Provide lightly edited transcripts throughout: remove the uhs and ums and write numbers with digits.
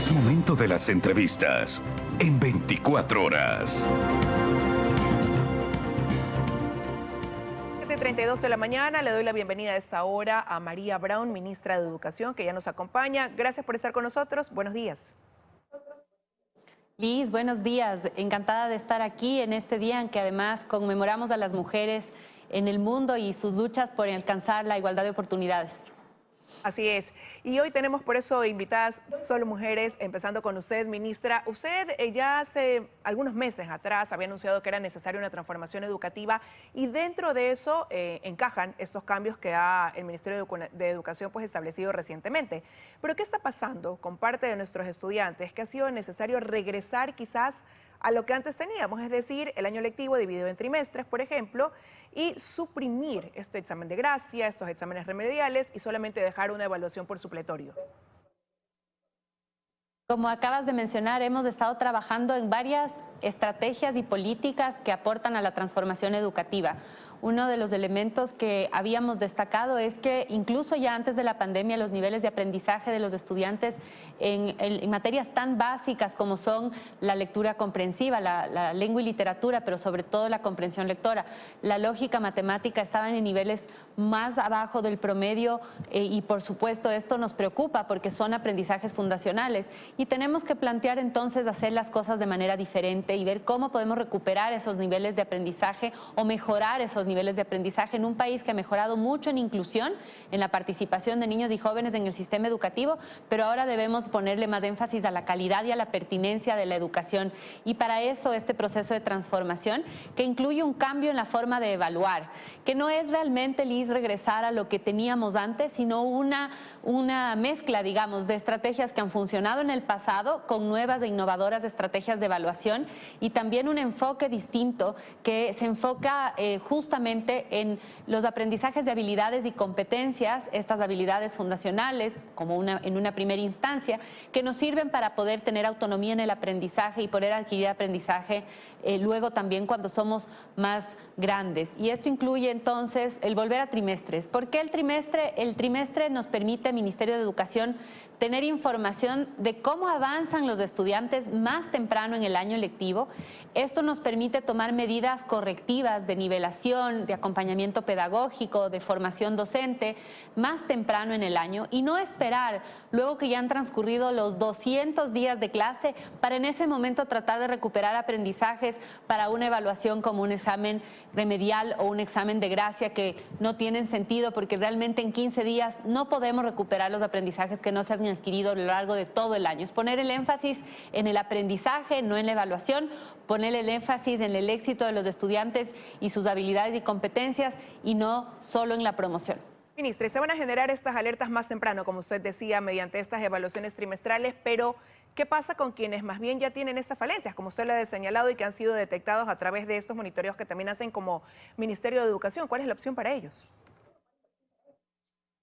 Es momento de las entrevistas en 24 horas. 7:32 de la mañana, le doy la bienvenida a esta hora a María Brown, ministra de Educación, que ya nos acompaña. Gracias por estar con nosotros. Buenos días. Liz, buenos días. Encantada de estar aquí en este día en que además conmemoramos a las mujeres en el mundo y sus luchas por alcanzar la igualdad de oportunidades. Así es. Y hoy tenemos por eso invitadas solo mujeres, empezando con usted, ministra. Usted ya hace algunos meses atrás había anunciado que era necesaria una transformación educativa y dentro de eso encajan estos cambios que ha el Ministerio de Educación pues establecido recientemente. Pero ¿qué está pasando con parte de nuestros estudiantes que ha sido necesario regresar quizás a lo que antes teníamos, es decir, el año lectivo dividido en trimestres, por ejemplo, y suprimir este examen de gracia, estos exámenes remediales y solamente dejar una evaluación por supletorio? Como acabas de mencionar, hemos estado trabajando en varias estrategias y políticas que aportan a la transformación educativa. Uno de los elementos que habíamos destacado es que incluso ya antes de la pandemia los niveles de aprendizaje de los estudiantes en materias tan básicas como son la lectura comprensiva, la lengua y literatura, pero sobre todo la comprensión lectora, la lógica matemática, estaban en niveles más abajo del promedio y por supuesto esto nos preocupa porque son aprendizajes fundacionales y tenemos que plantear entonces hacer las cosas de manera diferente y ver cómo podemos recuperar esos niveles de aprendizaje o mejorar esos niveles de aprendizaje en un país que ha mejorado mucho en inclusión, en la participación de niños y jóvenes en el sistema educativo, pero ahora debemos ponerle más énfasis a la calidad y a la pertinencia de la educación. Y para eso este proceso de transformación que incluye un cambio en la forma de evaluar, que no es realmente, Liz, regresar a lo que teníamos antes, sino una mezcla, digamos, de estrategias que han funcionado en el pasado con nuevas e innovadoras estrategias de evaluación y también un enfoque distinto que se enfoca justamente en los aprendizajes de habilidades y competencias, estas habilidades fundacionales como en una primera instancia, que nos sirven para poder tener autonomía en el aprendizaje y poder adquirir aprendizaje luego también cuando somos más grandes. Y esto incluye entonces el volver a trimestres. ¿Por qué el trimestre? El trimestre nos permite, Ministerio de Educación, tener información de cómo avanzan los estudiantes más temprano en el año lectivo. Esto nos permite tomar medidas correctivas de nivelación, de acompañamiento pedagógico, de formación docente, más temprano en el año y no esperar luego que ya han transcurrido los 200 días de clase para en ese momento tratar de recuperar aprendizajes para una evaluación como un examen remedial o un examen de gracia que no tienen sentido porque realmente en 15 días no podemos recuperar los aprendizajes que no se han adquirido a lo largo de todo el año. Es poner el énfasis en el aprendizaje, no en la evaluación, poner el énfasis en el éxito de los estudiantes y sus habilidades y competencias y no solo en la promoción. Ministra, se van a generar estas alertas más temprano, como usted decía, mediante estas evaluaciones trimestrales, pero ¿qué pasa con quienes más bien ya tienen estas falencias, como usted lo ha señalado y que han sido detectados a través de estos monitoreos que también hacen como Ministerio de Educación? ¿Cuál es la opción para ellos?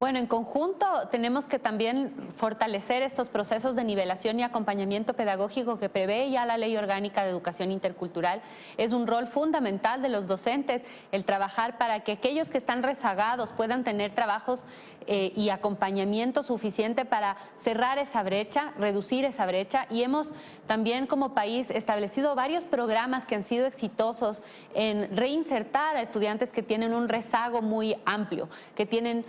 Bueno, en conjunto tenemos que también fortalecer estos procesos de nivelación y acompañamiento pedagógico que prevé ya la Ley Orgánica de Educación Intercultural. Es un rol fundamental de los docentes el trabajar para que aquellos que están rezagados puedan tener trabajos y acompañamiento suficiente para cerrar esa brecha, reducir esa brecha. Y hemos también como país establecido varios programas que han sido exitosos en reinsertar a estudiantes que tienen un rezago muy amplio, que tienen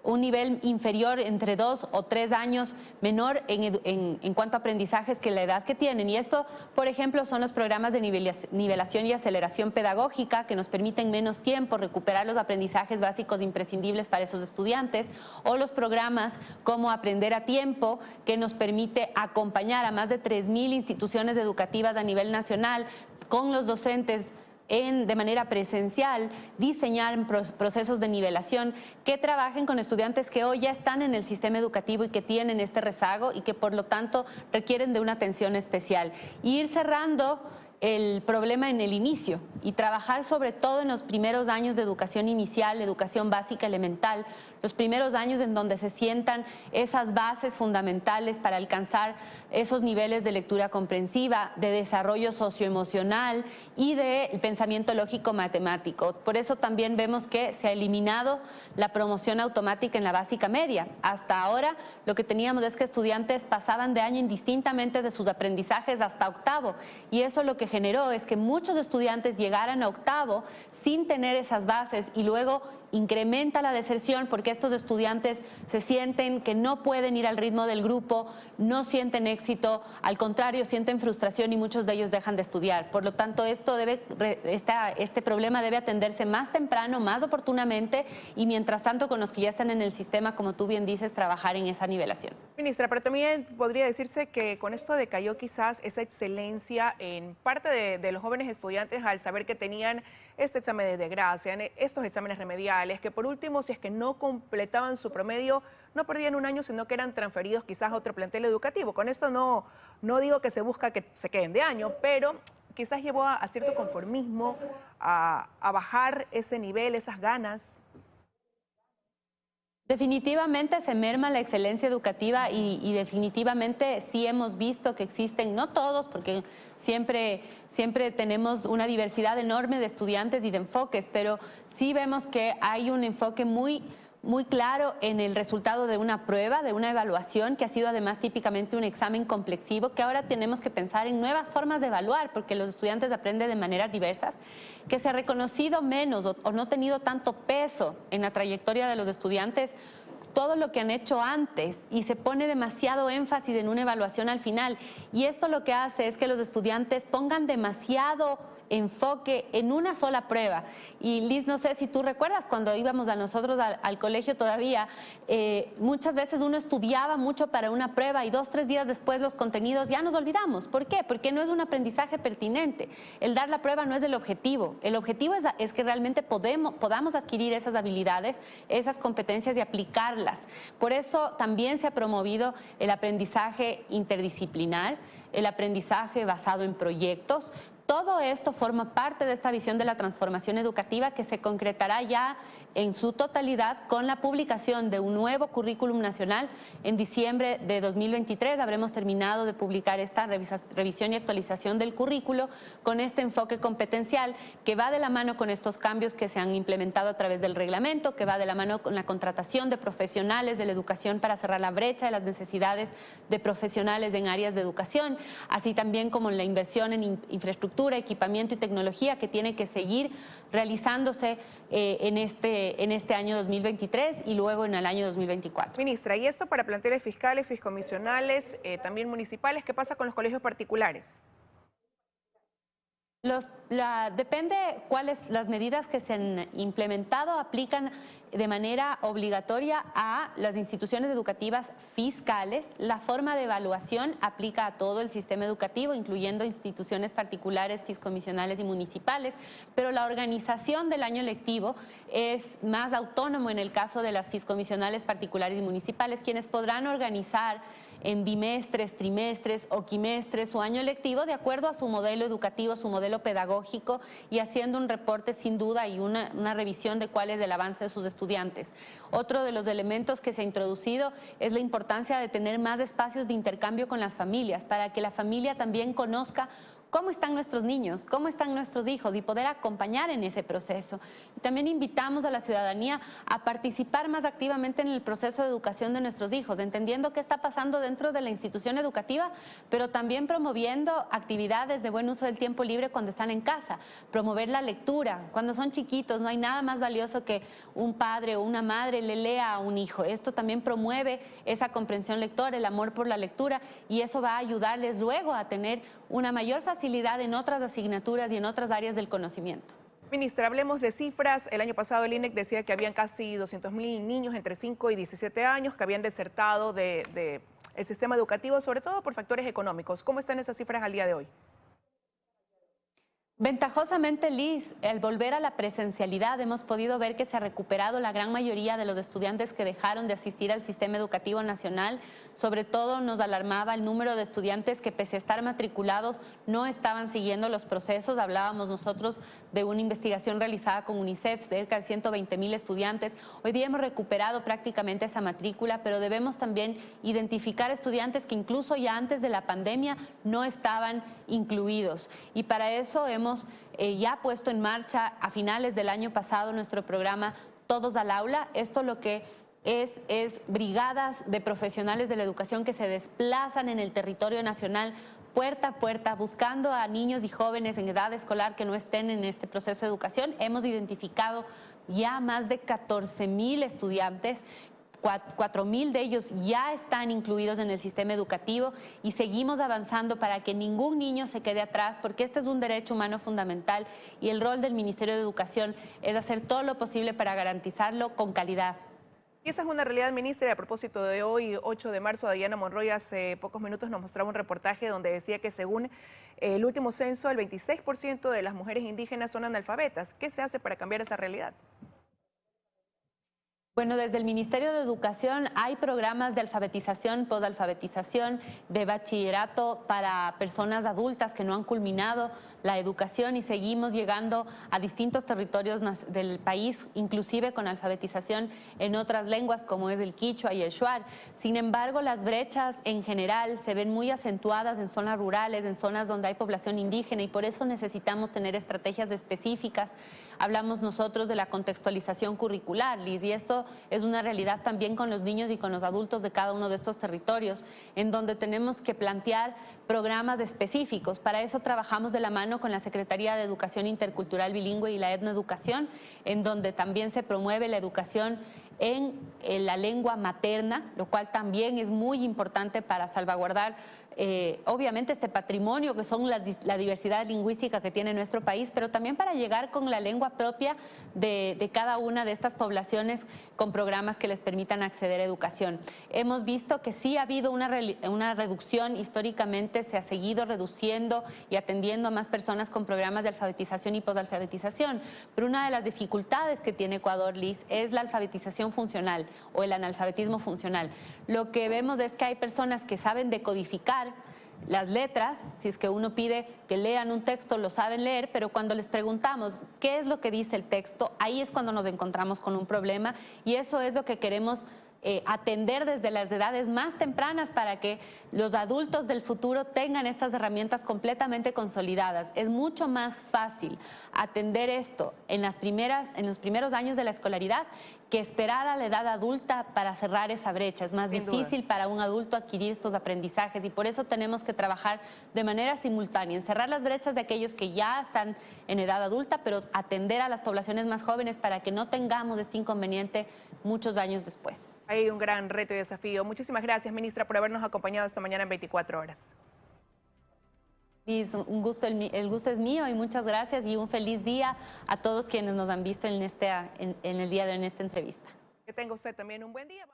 un nivel inferior entre 2 o 3 años menor en cuanto a aprendizajes que la edad que tienen. Y esto, por ejemplo, son los programas de nivelación y aceleración pedagógica que nos permiten menos tiempo recuperar los aprendizajes básicos imprescindibles para esos estudiantes, o los programas como Aprender a Tiempo, que nos permite acompañar a más de 3,000 instituciones educativas a nivel nacional con los docentes de manera presencial, diseñar procesos de nivelación que trabajen con estudiantes que hoy ya están en el sistema educativo y que tienen este rezago y que por lo tanto requieren de una atención especial. Y ir cerrando el problema en el inicio y trabajar sobre todo en los primeros años de educación inicial, educación básica elemental, los primeros años en donde se sientan esas bases fundamentales para alcanzar esos niveles de lectura comprensiva, de desarrollo socioemocional y de pensamiento lógico-matemático. Por eso también vemos que se ha eliminado la promoción automática en la básica media. Hasta ahora lo que teníamos es que estudiantes pasaban de año indistintamente de sus aprendizajes hasta octavo, y eso lo que generó es que muchos estudiantes llegaran a octavo sin tener esas bases, y luego incrementa la deserción porque estos estudiantes se sienten que no pueden ir al ritmo del grupo, no sienten éxito, al contrario, sienten frustración y muchos de ellos dejan de estudiar. Por lo tanto, este problema debe atenderse más temprano, más oportunamente, y mientras tanto con los que ya están en el sistema, como tú bien dices, trabajar en esa nivelación. Ministra, pero también podría decirse que con esto decayó quizás esa excelencia en parte de los jóvenes estudiantes al saber que tenían este examen de gracia, estos exámenes remediales, que por último, si es que no completaban su promedio, no perdían un año, sino que eran transferidos quizás a otro plantel educativo. Con esto no digo que se busca que se queden de año, pero quizás llevó a cierto conformismo, a bajar ese nivel, esas ganas. Definitivamente se merma la excelencia educativa y definitivamente sí hemos visto que existen, no todos, porque siempre tenemos una diversidad enorme de estudiantes y de enfoques, pero sí vemos que hay un enfoque muy claro en el resultado de una prueba, de una evaluación, que ha sido además típicamente un examen complexivo, que ahora tenemos que pensar en nuevas formas de evaluar, porque los estudiantes aprenden de maneras diversas, que se ha reconocido menos o no ha tenido tanto peso en la trayectoria de los estudiantes todo lo que han hecho antes, y se pone demasiado énfasis en una evaluación al final, y esto lo que hace es que los estudiantes pongan demasiado enfoque en una sola prueba. Y Liz, no sé si tú recuerdas cuando íbamos a nosotros al colegio todavía, muchas veces uno estudiaba mucho para una prueba y 2 o 3 días después los contenidos ya nos olvidamos. ¿Por qué? Porque no es un aprendizaje pertinente. El dar la prueba no es el objetivo. El objetivo es que realmente podamos adquirir esas habilidades, esas competencias y aplicarlas. Por eso también se ha promovido el aprendizaje interdisciplinar, el aprendizaje basado en proyectos. Todo esto forma parte de esta visión de la transformación educativa que se concretará ya en su totalidad con la publicación de un nuevo currículum nacional en diciembre de 2023. Habremos terminado de publicar esta revisión y actualización del currículo con este enfoque competencial que va de la mano con estos cambios que se han implementado a través del reglamento, que va de la mano con la contratación de profesionales de la educación para cerrar la brecha de las necesidades de profesionales en áreas de educación, así también como en la inversión en infraestructura, equipamiento y tecnología que tiene que seguir realizándose en este año 2023 y luego en el año 2024. Ministra, y esto para planteles fiscales, fiscomisionales, también municipales, ¿qué pasa con los colegios particulares? Depende cuáles las medidas que se han implementado, aplican de manera obligatoria a las instituciones educativas fiscales. La forma de evaluación aplica a todo el sistema educativo, incluyendo instituciones particulares, fiscomisionales y municipales, pero la organización del año lectivo es más autónomo en el caso de las fiscomisionales particulares y municipales, quienes podrán organizar en bimestres, trimestres o quimestres su año lectivo de acuerdo a su modelo educativo, su modelo pedagógico, y haciendo un reporte sin duda y una revisión de cuál es el avance de sus estudiantes. Otro de los elementos que se ha introducido es la importancia de tener más espacios de intercambio con las familias, para que la familia también conozca cómo están nuestros niños, cómo están nuestros hijos y poder acompañar en ese proceso. Y también invitamos a la ciudadanía a participar más activamente en el proceso de educación de nuestros hijos, entendiendo qué está pasando dentro de la institución educativa, pero también promoviendo actividades de buen uso del tiempo libre cuando están en casa, promover la lectura. Cuando son chiquitos no hay nada más valioso que un padre o una madre le lea a un hijo. Esto también promueve esa comprensión lectora, el amor por la lectura, y eso va a ayudarles luego a tener una mayor facilidad en otras asignaturas y en otras áreas del conocimiento. Ministra, hablemos de cifras. El año pasado el INEC decía que habían casi 200.000 niños entre 5 y 17 años que habían desertado del sistema educativo, sobre todo por factores económicos. ¿Cómo están esas cifras al día de hoy? Ventajosamente, Liz, al volver a la presencialidad hemos podido ver que se ha recuperado la gran mayoría de los estudiantes que dejaron de asistir al sistema educativo nacional. Sobre todo nos alarmaba el número de estudiantes que, pese a estar matriculados, no estaban siguiendo los procesos. Hablábamos nosotros de una investigación realizada con UNICEF, cerca de 120,000 estudiantes. Hoy día hemos recuperado prácticamente esa matrícula, pero debemos también identificar estudiantes que incluso ya antes de la pandemia no estaban incluidos. Y para eso hemos ya puesto en marcha a finales del año pasado nuestro programa Todos al Aula. Esto lo que es brigadas de profesionales de la educación que se desplazan en el territorio nacional puerta a puerta, buscando a niños y jóvenes en edad escolar que no estén en este proceso de educación. Hemos identificado ya más de 14,000 estudiantes. 4,000 de ellos ya están incluidos en el sistema educativo y seguimos avanzando para que ningún niño se quede atrás, porque este es un derecho humano fundamental y el rol del Ministerio de Educación es hacer todo lo posible para garantizarlo con calidad. Y esa es una realidad, ministra. Y a propósito de hoy, 8 de marzo, Diana Monroy hace pocos minutos nos mostraba un reportaje donde decía que según el último censo, el 26% de las mujeres indígenas son analfabetas. ¿Qué se hace para cambiar esa realidad? Bueno, desde el Ministerio de Educación hay programas de alfabetización, posalfabetización, de bachillerato para personas adultas que no han culminado la educación y seguimos llegando a distintos territorios del país, inclusive con alfabetización en otras lenguas como es el quichua y el shuar. Sin embargo, las brechas en general se ven muy acentuadas en zonas rurales, en zonas donde hay población indígena y por eso necesitamos tener estrategias específicas. Hablamos nosotros de la contextualización curricular, Liz, y esto es una realidad también con los niños y con los adultos de cada uno de estos territorios, en donde tenemos que plantear programas específicos. Para eso trabajamos de la mano con la Secretaría de Educación Intercultural Bilingüe y la Etnoeducación, en donde también se promueve la educación en la lengua materna, lo cual también es muy importante para salvaguardar obviamente este patrimonio que son la diversidad lingüística que tiene nuestro país, pero también para llegar con la lengua propia de cada una de estas poblaciones con programas que les permitan acceder a educación. Hemos visto que sí ha habido una reducción, históricamente se ha seguido reduciendo y atendiendo a más personas con programas de alfabetización y posalfabetización, pero una de las dificultades que tiene Ecuador, Liz, es la alfabetización funcional o el analfabetismo funcional. Lo que vemos es que hay personas que saben decodificar las letras, si es que uno pide que lean un texto, lo saben leer, pero cuando les preguntamos qué es lo que dice el texto, ahí es cuando nos encontramos con un problema y eso es lo que queremos atender desde las edades más tempranas para que los adultos del futuro tengan estas herramientas completamente consolidadas. Es mucho más fácil atender esto en los primeros años de la escolaridad que esperar a la edad adulta para cerrar esa brecha. Es más difícil para un adulto adquirir estos aprendizajes y por eso tenemos que trabajar de manera simultánea, en cerrar las brechas de aquellos que ya están en edad adulta, pero atender a las poblaciones más jóvenes para que no tengamos este inconveniente muchos años después. Hay un gran reto y desafío. Muchísimas gracias, ministra, por habernos acompañado esta mañana en 24 horas. Liz, un gusto, el gusto es mío y muchas gracias y un feliz día a todos quienes nos han visto en el día de hoy en esta entrevista. Que tenga usted también un buen día.